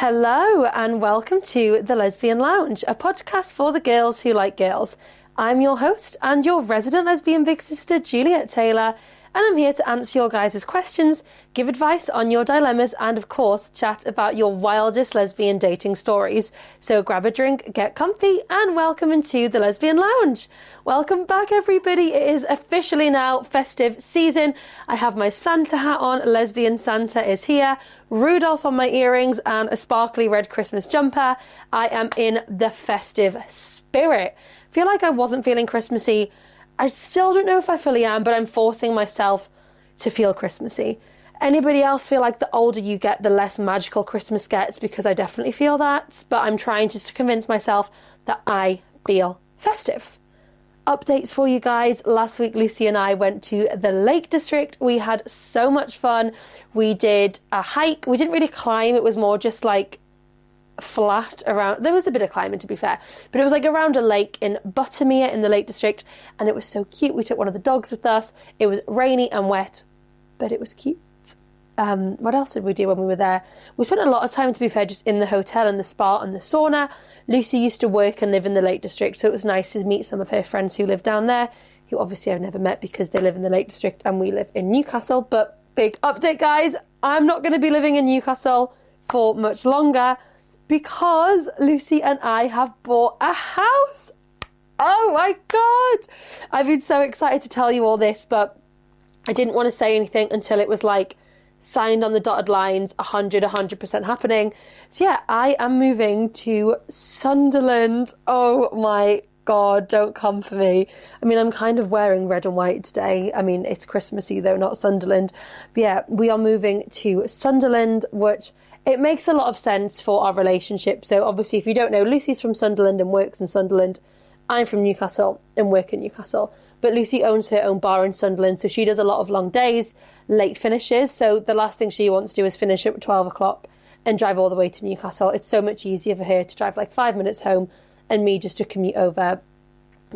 Hello and welcome to the Lesbian Lounge, a podcast for the girls who like girls. I'm your host and your resident lesbian big sister, Juliet Taylor, and I'm here to answer your guys' questions, give advice on your dilemmas, and of course, chat about your wildest lesbian dating stories. So grab a drink, get comfy, and welcome into the Lesbian Lounge. Welcome back, everybody. It is officially now festive season. I have my Santa hat on. Lesbian Santa is here. Rudolph on my earrings and a sparkly red Christmas jumper. I am in the festive spirit. I feel like I wasn't feeling Christmassy. I still don't know if I fully am, but I'm forcing myself to feel Christmassy. Anybody else feel like the older you get, the less magical Christmas gets? Because I definitely feel that, but I'm trying just to convince myself that I feel festive. Updates for you guys. Last week, Lucy and I went to the Lake District. We had so much fun. We did a hike. We didn't really climb. It was more just like flat around. There was a bit of climbing, to be fair, but it was like around a lake in Buttermere in the Lake District, and it was so cute. We took one of the dogs with us. It was rainy and wet, but it was cute. What else did we do when we were there? We spent a lot of time, to be fair, just in the hotel and the spa and the sauna. Lucy used to work and live in the Lake District, so it was nice to meet some of her friends who live down there, who obviously I've never met because they live in the Lake District and we live in Newcastle. But big update, guys, I'm not going to be living in Newcastle for much longer because Lucy and I have bought a house. Oh my God. I've been so excited to tell you all this, but I didn't want to say anything until it was like signed on the dotted lines, 100% happening. So yeah, I am moving to Sunderland. Oh my God, don't come for me. I mean, I'm kind of wearing red and white today. I mean, it's Christmassy though, not Sunderland. But yeah, we are moving to Sunderland, which it makes a lot of sense for our relationship. So obviously, if you don't know, Lucy's from Sunderland and works in Sunderland. I'm from Newcastle and work in Newcastle. But Lucy owns her own bar in Sunderland, so she does a lot of long days, late finishes. So the last thing she wants to do is finish at 12 o'clock and drive all the way to Newcastle. It's so much easier for her to drive like 5 minutes home and me just to commute over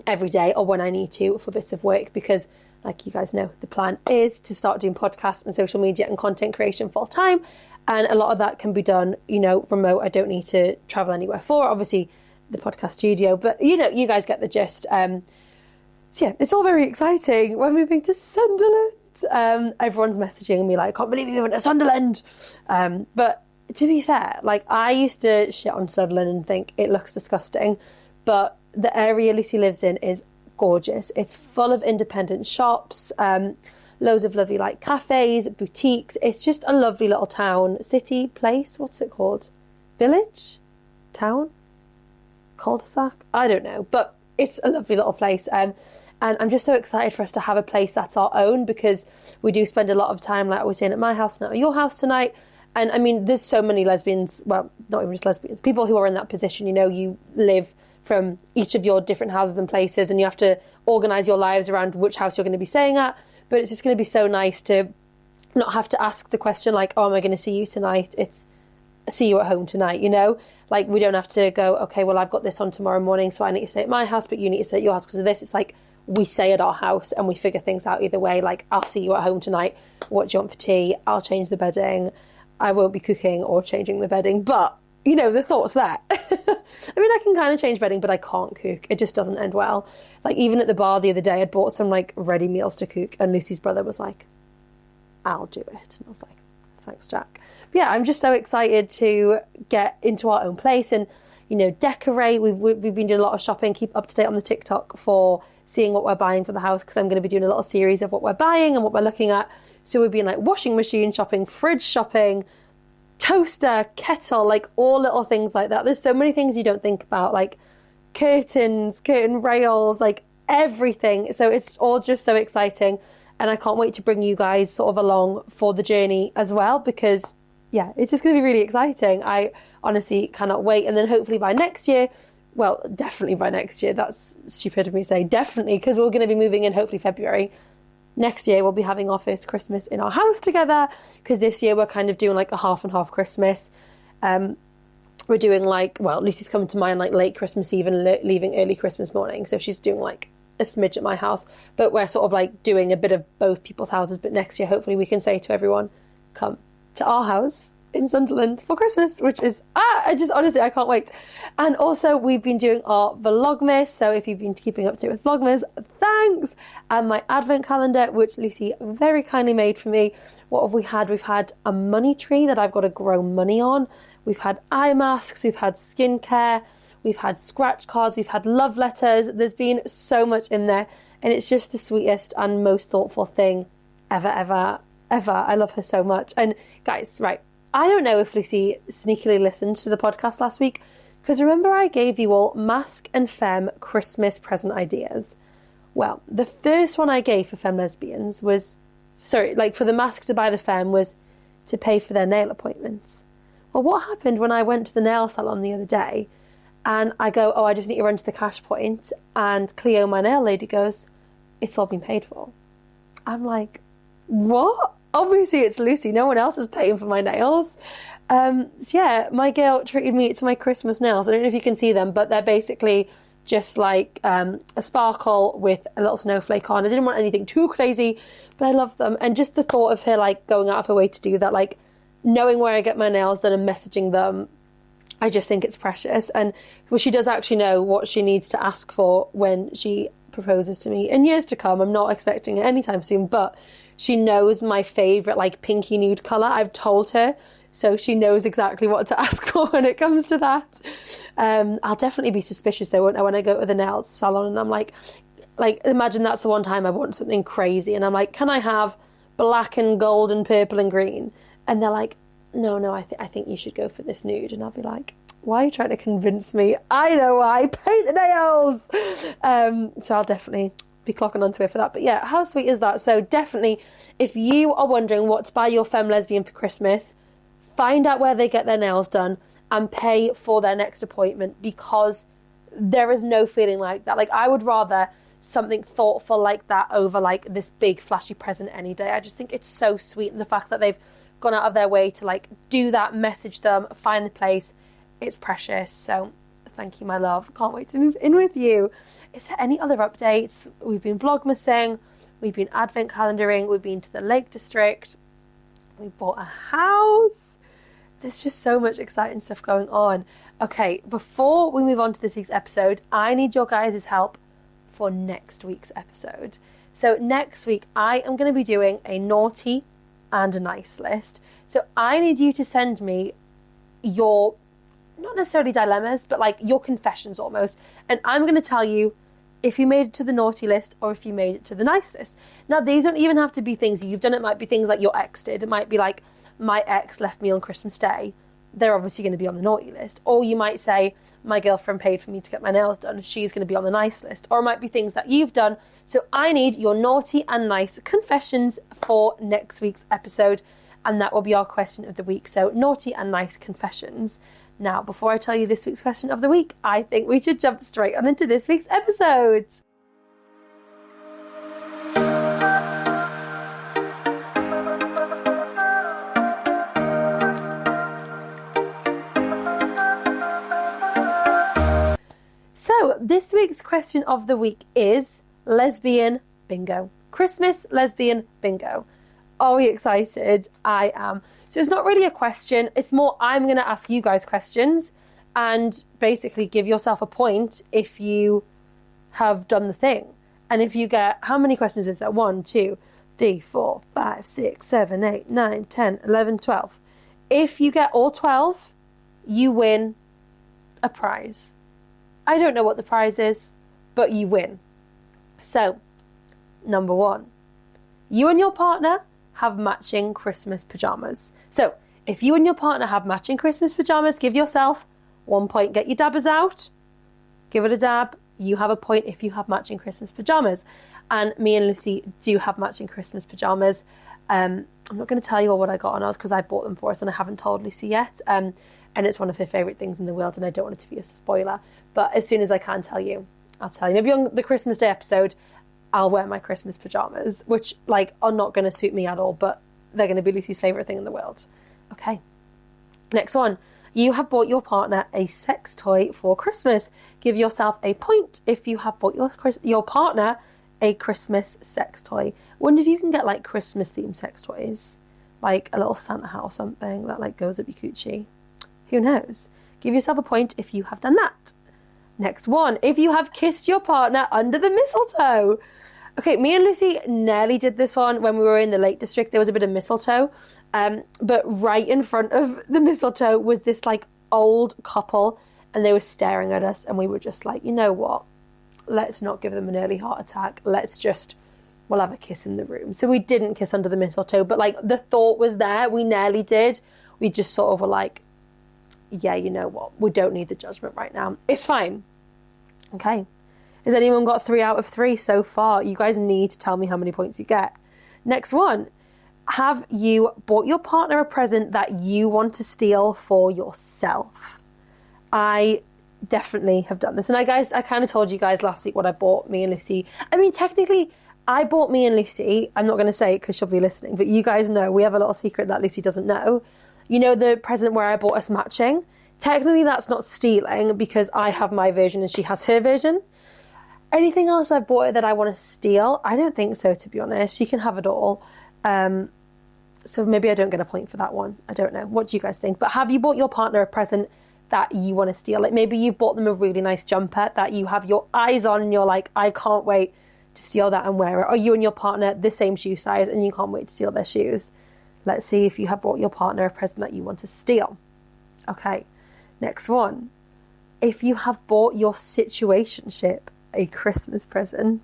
every day or when I need to for bits of work, because like you guys know, the plan is to start doing podcasts and social media and content creation full time. And a lot of that can be done, you know, remote. I don't need to travel anywhere for, obviously, the podcast studio. But, you know, you guys get the gist. So yeah, it's all very exciting. We're moving to Sunderland. Everyone's messaging me like, I can't believe you went to Sunderland. But to be fair, like I used to shit on Sunderland and think it looks disgusting. But the area Lucy lives in is gorgeous. It's full of independent shops, loads of lovely like cafes, boutiques. It's just a lovely little town, city, place. What's it called? Village? Town? Cul-de-sac? I don't know. But it's a lovely little place. And I'm just so excited for us to have a place that's our own, because we do spend a lot of time, like I was saying, at my house, not at your house tonight. And I mean, there's so many lesbians, well, not even just lesbians, people who are in that position, you know, you live from each of your different houses and places and you have to organise your lives around which house you're going to be staying at. But it's just going to be so nice to not have to ask the question like, oh, am I going to see you tonight? It's see you at home tonight, you know? Like, we don't have to go, okay, well, I've got this on tomorrow morning, so I need to stay at my house, but you need to stay at your house because of this. It's like, we stay at our house and we figure things out either way. Like, I'll see you at home tonight. What do you want for tea? I'll change the bedding. I won't be cooking or changing the bedding, but, you know, the thought's there. I mean, I can kind of change bedding, but I can't cook. It just doesn't end well. Like, even at the bar the other day, I'd bought some, like, ready meals to cook, and Lucy's brother was like, I'll do it. And I was like, thanks, Jack. But yeah, I'm just so excited to get into our own place and, you know, decorate. We've been doing a lot of shopping. Keep up to date on the TikTok for seeing what we're buying for the house, because I'm going to be doing a little series of what we're buying and what we're looking at. So we've been like washing machine shopping, fridge shopping, toaster, kettle, like all little things like that. There's so many things you don't think about, like curtains, curtain rails, like everything. So it's all just so exciting. And I can't wait to bring you guys sort of along for the journey as well, because yeah, it's just going to be really exciting. I honestly cannot wait. And then hopefully by next year, well, definitely by next year, that's stupid of me to say, definitely, because we're going to be moving in hopefully February. Next year, we'll be having our first Christmas in our house together, because this year we're kind of doing like a half and half Christmas. We're doing like, well, Lucy's coming to mine like late Christmas Eve and leaving early Christmas morning. So she's doing like a smidge at my house, but we're sort of like doing a bit of both people's houses. But next year, hopefully we can say to everyone, come to our house in Sunderland for Christmas, which is, honestly, I can't wait. And also, we've been doing our Vlogmas, so if you've been keeping up to date with Vlogmas, thanks! And my advent calendar, which Lucy very kindly made for me. What have we had? We've had a money tree that I've got to grow money on. We've had eye masks, we've had skincare, we've had scratch cards, we've had love letters. There's been so much in there, and it's just the sweetest and most thoughtful thing ever. I love her so much. And guys, right, I don't know if Lucy sneakily listened to the podcast last week, because remember I gave you all Mask and Femme Christmas present ideas. Well, the first one I gave for Femme Lesbians was, for the mask to buy the Femme was to pay for their nail appointments. Well, what happened when I went to the nail salon the other day and I go, I just need to run to the cash point, and Cleo, my nail lady, goes, it's all been paid for. I'm like, what? Obviously it's Lucy, no one else is paying for my nails. My girl treated me to my Christmas nails. I don't know if you can see them, but they're basically just like a sparkle with a little snowflake on. I didn't want anything too crazy, but I love them. And just the thought of her like going out of her way to do that, like knowing where I get my nails done and messaging them, I just think it's precious. And she does actually know what she needs to ask for when she proposes to me in years to come. I'm not expecting it anytime soon, but she knows my favourite like pinky nude colour. I've told her, so she knows exactly what to ask for when it comes to that. I'll definitely be suspicious though, won't I, when I go to the nail salon and I'm like imagine that's the one time I want something crazy and I'm like, can I have black and gold and purple and green? And they're like, no, I think you should go for this nude. And I'll be like, why are you trying to convince me? I know why. Paint the nails. So I'll definitely be clocking onto it for that. But yeah, how sweet is that? So definitely, if you are wondering what to buy your femme lesbian for Christmas, find out where they get their nails done and pay for their next appointment, because there is no feeling like that. Like, I would rather something thoughtful like that over like this big flashy present any day. I just think it's so sweet, and the fact that they've gone out of their way to like do that, message them, find the place, it's precious. So thank you, my love. Can't wait to move in with you. Is there any other updates? We've been vlogmasing, we've been advent calendaring, we've been to the Lake District, we bought a house. There's just so much exciting stuff going on. Okay, before we move on to this week's episode, I need your guys' help for next week's episode. So next week, I am going to be doing a naughty and a nice list. So I need you to send me your, not necessarily dilemmas, but like your confessions almost. And I'm going to tell you if you made it to the naughty list or if you made it to the nice list. Now, these don't even have to be things you've done. It might be things like your ex did. It might be like, my ex left me on Christmas Day. They're obviously going to be on the naughty list. Or you might say, my girlfriend paid for me to get my nails done. She's going to be on the nice list. Or it might be things that you've done. So I need your naughty and nice confessions for next week's episode. And that will be our question of the week. So naughty and nice confessions. Now, before I tell you this week's question of the week, I think we should jump straight on into this week's episode. So, this week's question of the week is Lesbian Bingo. Christmas Lesbian Bingo. Are we excited? I am. So it's not really a question. It's more I'm going to ask you guys questions and basically give yourself a point if you have done the thing. And if you get, how many questions is that? 1, 2, 3, 4, 5, 6, 7, 8, 9, 10, 11, 12. If you get all 12, you win a prize. I don't know what the prize is, but you win. So, number 1, you and your partner have matching Christmas pajamas. So, if you and your partner have matching Christmas pajamas, give yourself 1 point. Get your dabbers out. Give it a dab. You have a point if you have matching Christmas pajamas. And me and Lucy do have matching Christmas pajamas. I'm not going to tell you all what I got on ours because I bought them for us and I haven't told Lucy yet. And it's one of her favourite things in the world and I don't want it to be a spoiler. But as soon as I can tell you, I'll tell you. Maybe on the Christmas Day episode, I'll wear my Christmas pajamas, which like are not going to suit me at all, but they're going to be Lucy's favourite thing in the world. Okay. Next one. You have bought your partner a sex toy for Christmas. Give yourself a point if you have bought your partner a Christmas sex toy. Wonder if you can get like Christmas themed sex toys. like a little Santa hat or something that like goes up your coochie. Who knows? Give yourself a point if you have done that. Next one, if you have kissed your partner under the mistletoe. Okay, me and Lucy nearly did this one when we were in the Lake District. There was a bit of mistletoe, but right in front of the mistletoe was this like old couple, and they were staring at us, and we were just like, you know what? Let's not give them an early heart attack. We'll have a kiss in the room. So we didn't kiss under the mistletoe, but like the thought was there. We nearly did. We just sort of were like, yeah, you know what? We don't need the judgment right now. It's fine. Okay. Has anyone got 3 out of 3 so far? You guys need to tell me how many points you get. Next one. Have you bought your partner a present that you want to steal for yourself? I definitely have done this. And I kind of told you guys last week what I bought me and Lucy. I mean, technically, I bought me and Lucy, I'm not going to say it because she'll be listening, but you guys know we have a little secret that Lucy doesn't know. You know the present where I bought us matching? Technically, that's not stealing because I have my version and she has her version. Anything else I've bought her that I want to steal? I don't think so, to be honest. She can have it all. So maybe I don't get a point for that one. I don't know. What do you guys think? But have you bought your partner a present that you want to steal? Like maybe you've bought them a really nice jumper that you have your eyes on and you're like, I can't wait to steal that and wear it. Or you and your partner the same shoe size and you can't wait to steal their shoes. Let's see if you have bought your partner a present that you want to steal. Okay, next one. If you have bought your situationship a Christmas present.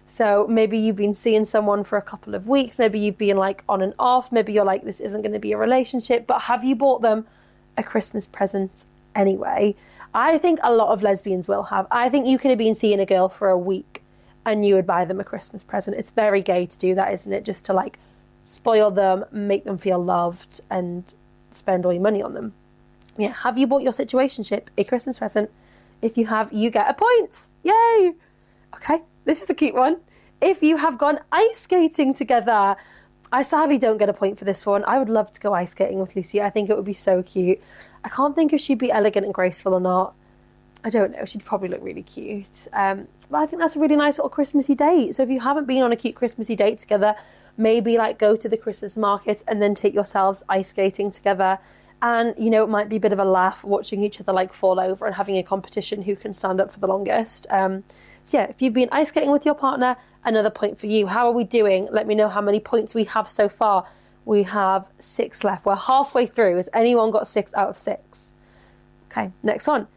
So maybe you've been seeing someone for a couple of weeks. Maybe you've been like on and off. Maybe you're like, this isn't going to be a relationship. But have you bought them a Christmas present anyway? I think a lot of lesbians will have. I think you could have been seeing a girl for a week and you would buy them a Christmas present. It's very gay to do that, isn't it? Just to like spoil them, make them feel loved and spend all your money on them. Yeah, have you bought your situationship a Christmas present? If you have, you get a point. Yay! Okay, this is a cute one. If you have gone ice skating together, I sadly don't get a point for this one. I would love to go ice skating with Lucy. I think it would be so cute. I can't think if she'd be elegant and graceful or not. I don't know. She'd probably look really cute. But I think that's a really nice little Christmassy date. So if you haven't been on a cute Christmassy date together, maybe like go to the Christmas market and then take yourselves ice skating together. And, you know, it might be a bit of a laugh watching each other like fall over and having a competition who can stand up for the longest. So yeah, if you've been ice skating with your partner, another point for you. How are we doing? Let me know how many points we have so far. We have 6 left. We're halfway through. Has anyone got 6 out of 6? Okay, next one.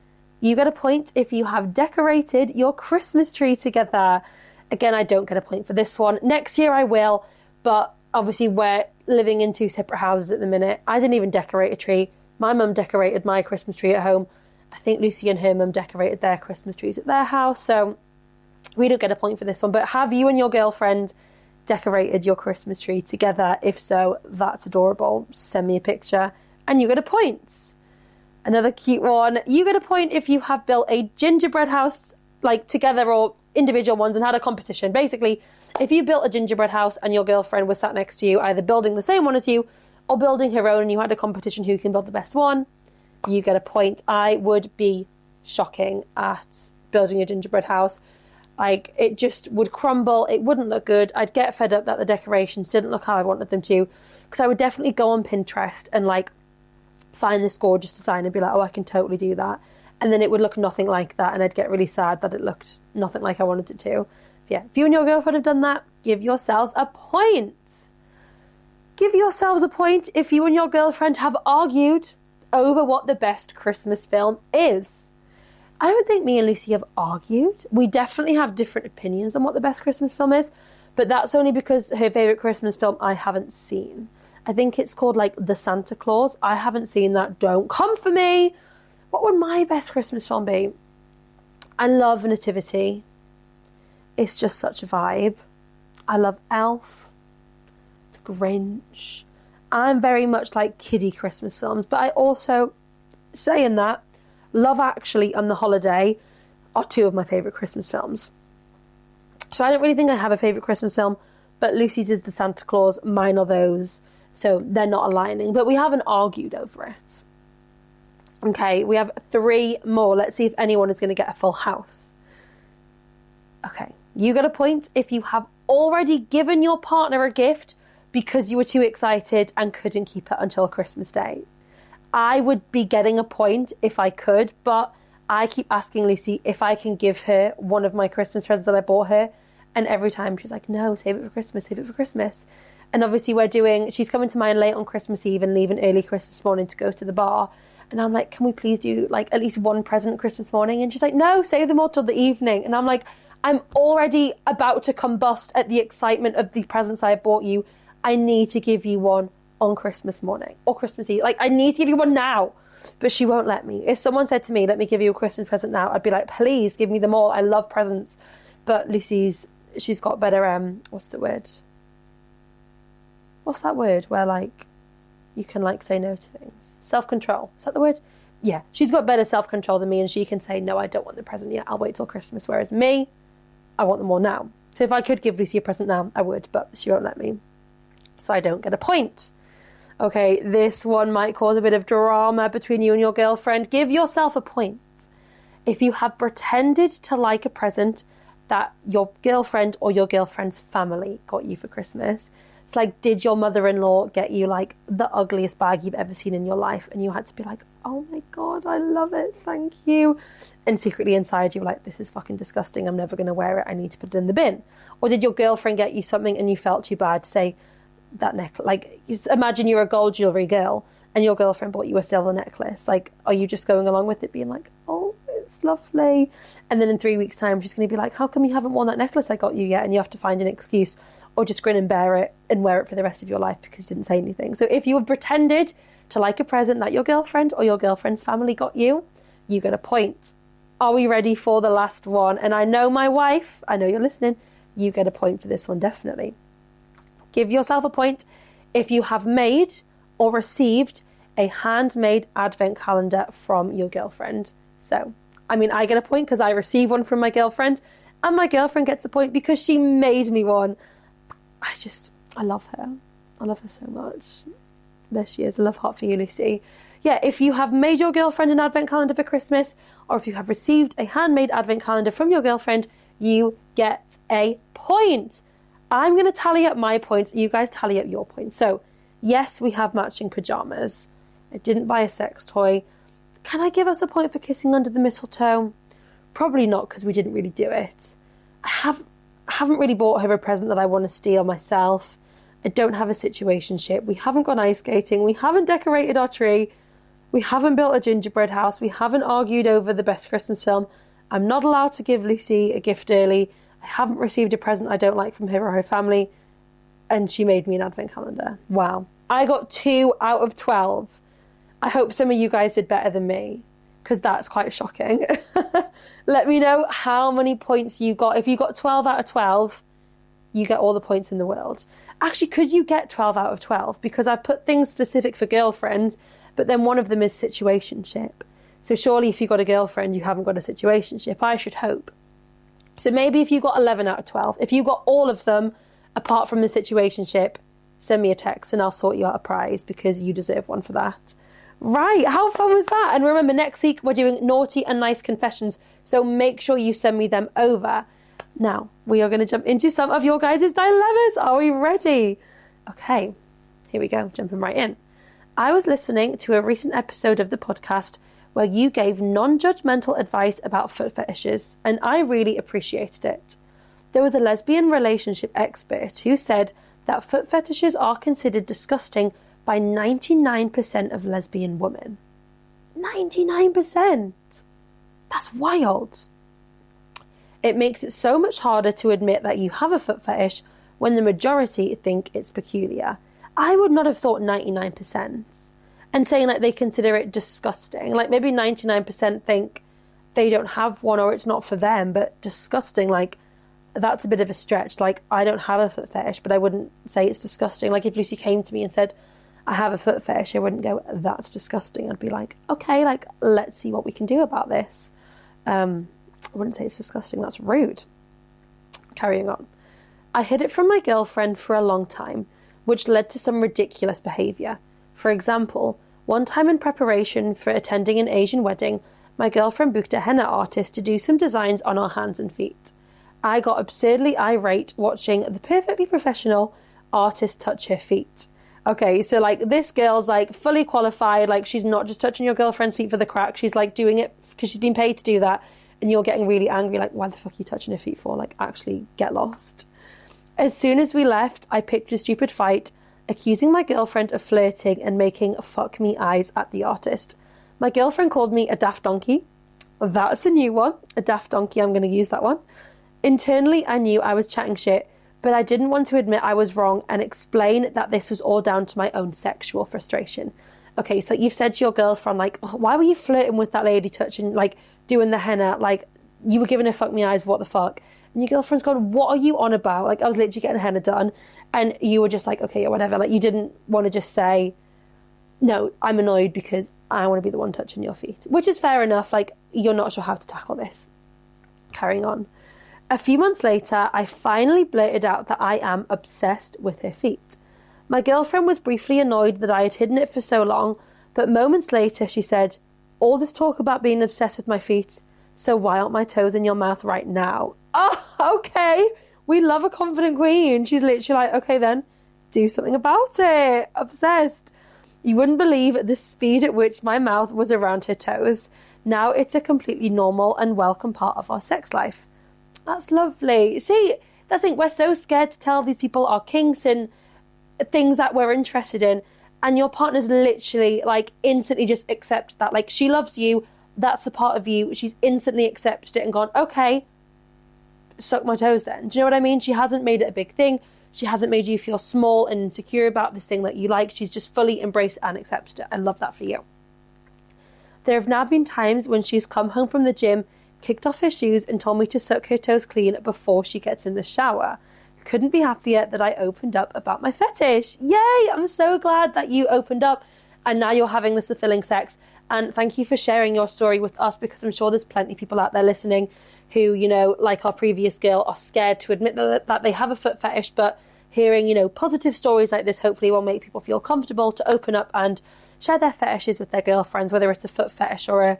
You get a point if you have decorated your Christmas tree together. Again, I don't get a point for this one. Next year I will, but obviously we're living in 2 separate houses at the minute. I didn't even decorate a tree. My mum decorated my Christmas tree at home. I think Lucy and her mum decorated their Christmas trees at their house, so we don't get a point for this one. But have you and your girlfriend decorated your Christmas tree together? If so, that's adorable. Send me a picture and you get a point. Another cute one. You get a point if you have built a gingerbread house like together or individual ones and had a competition. Basically, if you built a gingerbread house and your girlfriend was sat next to you, either building the same one as you or building her own, and you had a competition who can build the best one, you get a point. I would be shocking at building a gingerbread house. Like, it just would crumble. It wouldn't look good. I'd get fed up that the decorations didn't look how I wanted them to, because I would definitely go on Pinterest and like find this gorgeous design and be like, oh, I can totally do that. And then it would look nothing like that, and I'd get really sad that it looked nothing like I wanted it to. Yeah, if you and your girlfriend have done that, give yourselves a point. Give yourselves a point if you and your girlfriend have argued over what the best Christmas film is. I don't think me and Lucy have argued. We definitely have different opinions on what the best Christmas film is, but that's only because her favourite Christmas film I haven't seen. I think it's called like The Santa Claus. I haven't seen that. Don't come for me. What would my best Christmas film be? I love Nativity. It's just such a vibe. I love Elf, The Grinch. I'm very much like kiddie Christmas films, but I also, saying that, Love Actually and The Holiday are 2 of my favourite Christmas films. So I don't really think I have a favourite Christmas film, but Lucy's is The Santa Claus, mine are those, so they're not aligning, but we haven't argued over it. Okay, we have 3 more. Let's see if anyone is going to get a full house. Okay. You get a point if you have already given your partner a gift because you were too excited and couldn't keep it until Christmas Day. I would be getting a point if I could, but I keep asking Lucy if I can give her one of my Christmas presents that I bought her. And every time she's like, no, save it for Christmas, save it for Christmas. And obviously she's coming to mine late on Christmas Eve and leaving early Christmas morning to go to the bar. And I'm like, can we please do like at least one present Christmas morning? And she's like, no, save them all till the evening. And I'm like, I'm already about to combust at the excitement of the presents I bought you. I need to give you one on Christmas morning or Christmas Eve. Like, I need to give you one now. But she won't let me. If someone said to me, let me give you a Christmas present now, I'd be like, please give me them all. I love presents. But she's got better, what's the word? What's that word where, like, you can, like, say no to things? Self-control. Is that the word? Yeah. She's got better self-control than me, and she can say, no, I don't want the present yet. I'll wait till Christmas. Whereas me, I want them all now. So if I could give Lucy a present now, I would, but she won't let me. So I don't get a point. Okay, this one might cause a bit of drama between you and your girlfriend. Give yourself a point if you have pretended to like a present that your girlfriend or your girlfriend's family got you for Christmas. It's like, did your mother-in-law get you like the ugliest bag you've ever seen in your life? And you had to be like, oh my God, I love it, thank you. And secretly inside you were like, this is fucking disgusting, I'm never going to wear it, I need to put it in the bin. Or did your girlfriend get you something and you felt too bad to say, that necklace, like, imagine you're a gold jewelry girl and your girlfriend bought you a silver necklace. Like, are you just going along with it being like, oh, it's lovely, and then in 3 weeks time she's going to be like, how come you haven't worn that necklace I got you yet? And you have to find an excuse or just grin and bear it and wear it for the rest of your life because you didn't say anything. So if you have pretended to like a present that your girlfriend or your girlfriend's family got you, you get a point. Are we ready for the last one? And I know my wife, I know you're listening, you get a point for this one, definitely. Give yourself a point if you have made or received a handmade advent calendar from your girlfriend. So, I mean, I get a point because I received one from my girlfriend, and my girlfriend gets a point because she made me one. I love her. I love her so much. There she is, a love heart for you, Lucy. Yeah, if you have made your girlfriend an advent calendar for Christmas, or if you have received a handmade advent calendar from your girlfriend, you get a point. I'm going to tally up my points. You guys tally up your points. So, yes, we have matching pajamas. I didn't buy a sex toy. Can I give us a point for kissing under the mistletoe? Probably not, because we didn't really do it. I haven't really bought her a present that I want to steal myself. I don't have a situationship. We haven't gone ice skating. We haven't decorated our tree. We haven't built a gingerbread house. We haven't argued over the best Christmas film. I'm not allowed to give Lucy a gift early. I haven't received a present I don't like from her or her family. And she made me an advent calendar. Wow. I got 2 out of 12. I hope some of you guys did better than me, because that's quite shocking. Let me know how many points you got. If you got 12 out of 12, you get all the points in the world. Actually, could you get 12 out of 12? Because I've put things specific for girlfriends, but then one of them is situationship. So surely if you got a girlfriend, you haven't got a situationship. I should hope. So maybe if you got 11 out of 12, if you got all of them apart from the situationship, send me a text and I'll sort you out a prize because you deserve one for that. Right, how fun was that? And remember, next week we're doing naughty and nice confessions, so make sure you send me them over. Now, we are going to jump into some of your guys' dilemmas. Are we ready? Okay, here we go, jumping right in. I was listening to a recent episode of the podcast where you gave non-judgmental advice about foot fetishes, and I really appreciated it. There was a lesbian relationship expert who said that foot fetishes are considered disgusting by 99% of lesbian women. 99%! That's wild. It makes it so much harder to admit that you have a foot fetish when the majority think it's peculiar. I would not have thought 99%. And saying like they consider it disgusting. Like maybe 99% think they don't have one or it's not for them, but disgusting, like that's a bit of a stretch. Like I don't have a foot fetish, but I wouldn't say it's disgusting. Like if Lucy came to me and said, I have a foot fetish, I wouldn't go, that's disgusting. I'd be like, okay, like let's see what we can do about this. I wouldn't say it's disgusting, that's rude. Carrying on. I hid it from my girlfriend for a long time, which led to some ridiculous behaviour. For example, one time in preparation for attending an Asian wedding, my girlfriend booked a henna artist to do some designs on our hands and feet. I got absurdly irate watching the perfectly professional, artist touch her feet. Okay, so like this girl's like fully qualified, like she's not just touching your girlfriend's feet for the crack, she's like doing it because she's been paid to do that, and you're getting really angry, like, why the fuck are you touching her feet for? Like, actually get lost. As soon as we left, I picked a stupid fight, accusing my girlfriend of flirting and making fuck me eyes at the artist. My girlfriend called me a daft donkey. That's a new one. A daft donkey, I'm going to use that one. Internally, I knew I was chatting shit, but I didn't want to admit I was wrong and explain that this was all down to my own sexual frustration. Okay, so you've said to your girlfriend, like, oh, why were you flirting with that lady touching, like, doing the henna? Like, you were giving her fuck me eyes, what the fuck? And your girlfriend's gone, what are you on about? Like, I was literally getting henna done. And you were just like, okay, or whatever. Like, you didn't want to just say, no, I'm annoyed because I want to be the one touching your feet. Which is fair enough. Like, you're not sure how to tackle this. Carrying on. A few months later, I finally blurted out that I am obsessed with her feet. My girlfriend was briefly annoyed that I had hidden it for so long, but moments later she said, all this talk about being obsessed with my feet, so why aren't my toes in your mouth right now? Oh, okay. We love a confident queen. She's literally like, okay then, do something about it. Obsessed. You wouldn't believe the speed at which my mouth was around her toes. Now it's a completely normal and welcome part of our sex life. That's lovely. See, that's the thing, we're so scared to tell these people our kinks and things that we're interested in, and your partner's literally like instantly just accept that. Like, she loves you, that's a part of you, she's instantly accepted it and gone, okay, suck my toes then. Do you know what I mean? She hasn't made it a big thing. She hasn't made you feel small and insecure about this thing that you like. She's just fully embraced and accepted it. I love that for you. There have now been times when she's come home from the gym, kicked off her shoes and told me to suck her toes clean before she gets in the shower. Couldn't be happier that I opened up about my fetish. Yay! I'm so glad that you opened up and now you're having this fulfilling sex. And thank you for sharing your story with us, because I'm sure there's plenty of people out there listening who, you know, like our previous girl, are scared to admit that they have a foot fetish, but hearing, you know, positive stories like this hopefully will make people feel comfortable to open up and share their fetishes with their girlfriends, whether it's a foot fetish or a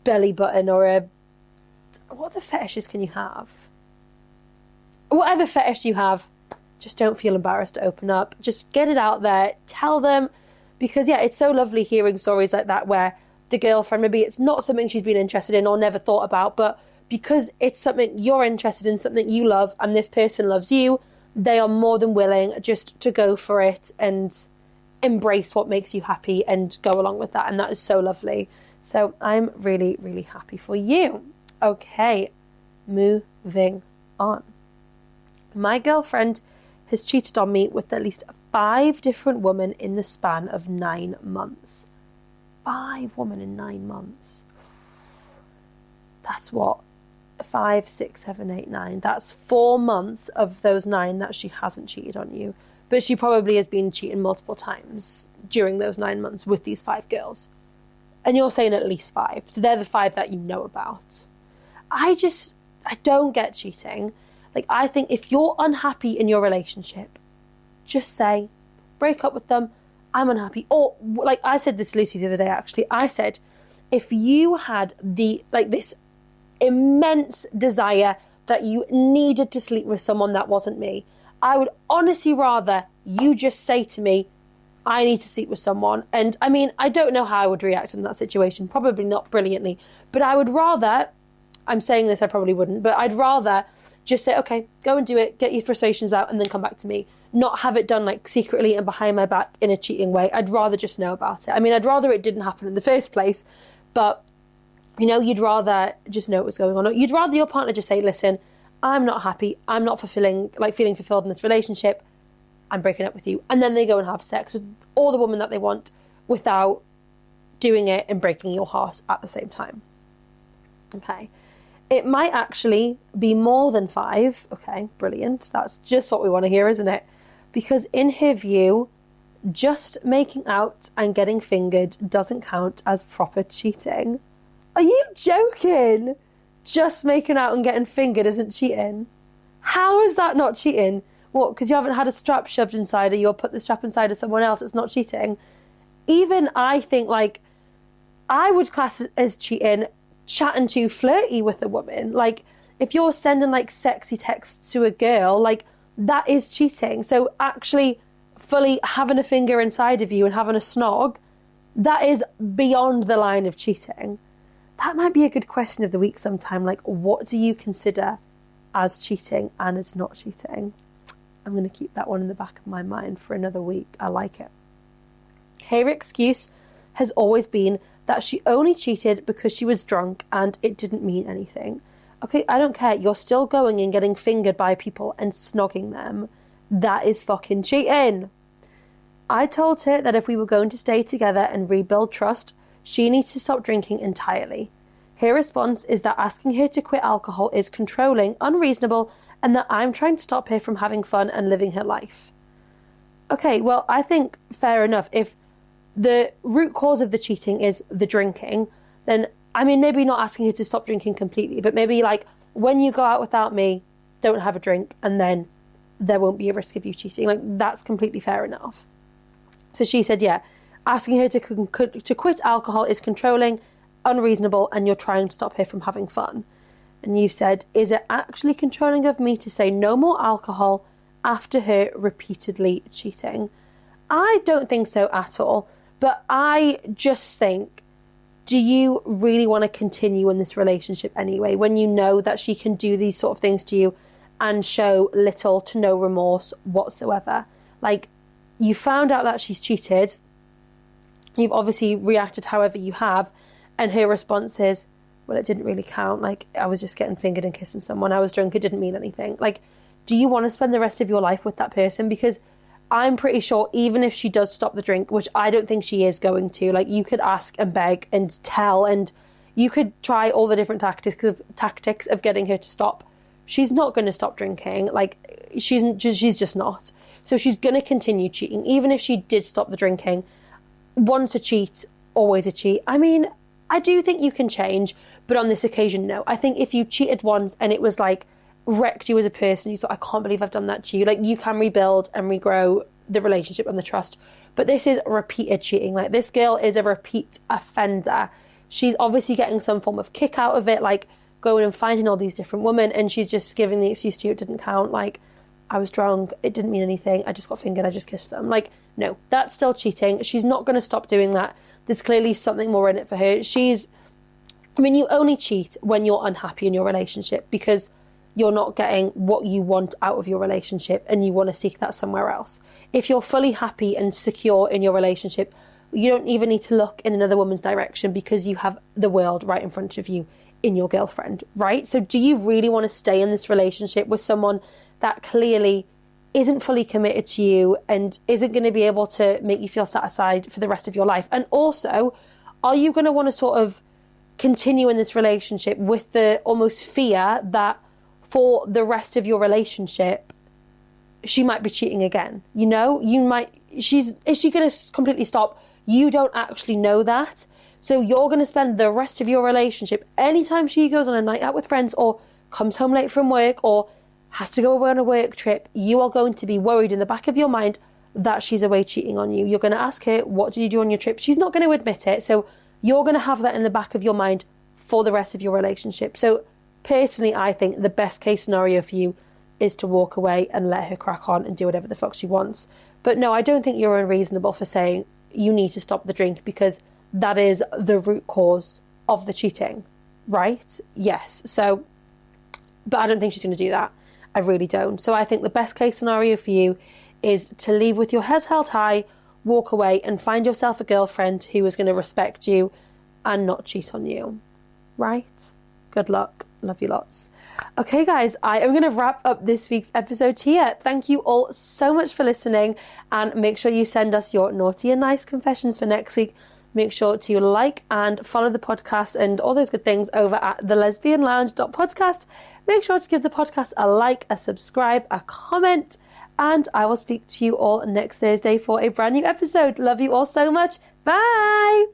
belly button or a... What other fetishes can you have? Whatever fetish you have, just don't feel embarrassed to open up. Just get it out there, tell them, because yeah, it's so lovely hearing stories like that where the girlfriend, maybe it's not something she's been interested in or never thought about, but because it's something you're interested in, something you love, and this person loves you, they are more than willing just to go for it and embrace what makes you happy and go along with that. And that is so lovely. So I'm really, really happy for you. Okay, moving on. My girlfriend has cheated on me with at least 5 different women in the span of 9 months. 5 women in 9 months. That's what? 5, 6, 7, 8, 9. That's 4 months of those 9 that she hasn't cheated on you. But she probably has been cheating multiple times during those 9 months with these 5 girls. And you're saying at least 5. So they're the 5 that you know about. I don't get cheating. Like, I think if you're unhappy in your relationship, just say, break up with them, I'm unhappy. Or, like I said this to Lucy the other day, actually. I said, if you had this immense desire that you needed to sleep with someone that wasn't me, I would honestly rather you just say to me, I need to sleep with someone. And I mean, I don't know how I would react in that situation. Probably not brilliantly. But I would rather, I'm saying this, I probably wouldn't, but I'd rather just say, okay, go and do it, get your frustrations out, and then come back to me. Not have it done like secretly and behind my back in a cheating way. I'd rather just know about it. I mean, I'd rather it didn't happen in the first place, but you know, you'd rather just know what was going on. You'd rather your partner just say, listen, I'm not happy. I'm not feeling fulfilled in this relationship. I'm breaking up with you. And then they go and have sex with all the women that they want without doing it and breaking your heart at the same time. Okay. It might actually be more than 5. Okay, brilliant. That's just what we want to hear, isn't it? Because in her view, just making out and getting fingered doesn't count as proper cheating. Are you joking? Just making out and getting fingered isn't cheating? How is that not cheating? What, because you haven't had a strap shoved inside of you or put the strap inside of someone else, it's not cheating? Even I think, like, I would class it as cheating chatting too flirty with a woman. Like, if you're sending like sexy texts to a girl, like, that is cheating. So actually fully having a finger inside of you and having a snog, that is beyond the line of cheating. That might be a good question of the week sometime. Like, what do you consider as cheating and as not cheating? I'm going to keep that one in the back of my mind for another week. I like it. Her excuse has always been that she only cheated because she was drunk and it didn't mean anything. Okay, I don't care. You're still going and getting fingered by people and snogging them. That is fucking cheating. I told her that if we were going to stay together and rebuild trust, she needs to stop drinking entirely. Her response is that asking her to quit alcohol is controlling, unreasonable, and that I'm trying to stop her from having fun and living her life. Okay, well, I think fair enough. If the root cause of the cheating is the drinking, then, I mean, maybe not asking her to stop drinking completely, but maybe like, when you go out without me, don't have a drink, and then there won't be a risk of you cheating. Like, that's completely fair enough. So she said, yeah, asking her to quit alcohol is controlling, unreasonable, and you're trying to stop her from having fun. And you said, is it actually controlling of me to say no more alcohol after her repeatedly cheating? I don't think so at all. But I just think, do you really want to continue in this relationship anyway, when you know that she can do these sort of things to you and show little to no remorse whatsoever? Like, you found out that she's cheated. You've obviously reacted however you have. And her response is, well, it didn't really count. Like, I was just getting fingered and kissing someone. I was drunk. It didn't mean anything. Like, do you want to spend the rest of your life with that person? Because I'm pretty sure even if she does stop the drink, which I don't think she is going to, like, you could ask and beg and tell, and you could try all the different tactics of getting her to stop. She's not going to stop drinking. Like, she's just not. So she's going to continue cheating. Even if she did stop the drinking, once a cheat, always a cheat. I mean, I do think you can change, but on this occasion, no. I think if you cheated once and it was like wrecked you as a person, you thought, I can't believe I've done that to you. Like, you can rebuild and regrow the relationship and the trust. But this is repeated cheating. Like, this girl is a repeat offender. She's obviously getting some form of kick out of it, like going and finding all these different women, and she's just giving the excuse to you, it didn't count. Like, I was drunk, it didn't mean anything, I just got fingered, I just kissed them. Like, no, that's still cheating. She's not going to stop doing that. There's clearly something more in it for her. You only cheat when you're unhappy in your relationship because you're not getting what you want out of your relationship and you want to seek that somewhere else. If you're fully happy and secure in your relationship, you don't even need to look in another woman's direction because you have the world right in front of you in your girlfriend, right? So do you really want to stay in this relationship with someone that clearly isn't fully committed to you and isn't going to be able to make you feel satisfied for the rest of your life? And also, are you going to want to sort of continue in this relationship with the almost fear that for the rest of your relationship, she might be cheating again? You know, is she going to completely stop? You don't actually know that. So you're going to spend the rest of your relationship, anytime she goes on a night out with friends or comes home late from work or has to go away on a work trip, you are going to be worried in the back of your mind that she's away cheating on you. You're going to ask her, what did you do on your trip? She's not going to admit it. So you're going to have that in the back of your mind for the rest of your relationship. So personally, I think the best case scenario for you is to walk away and let her crack on and do whatever the fuck she wants. But no, I don't think you're unreasonable for saying you need to stop the drink because that is the root cause of the cheating, right? Yes. So, but I don't think she's going to do that. I really don't. So I think the best case scenario for you is to leave with your head held high, walk away and find yourself a girlfriend who is going to respect you and not cheat on you, right? Good luck. Love you lots. Okay, guys, I am going to wrap up this week's episode here. Thank you all so much for listening, and make sure you send us your naughty and nice confessions for next week. Make sure to like and follow the podcast and all those good things over at the lesbianlounge.podcast. Make sure to give the podcast a like, a subscribe, a comment, and I will speak to you all next Thursday for a brand new episode. Love you all so much. Bye!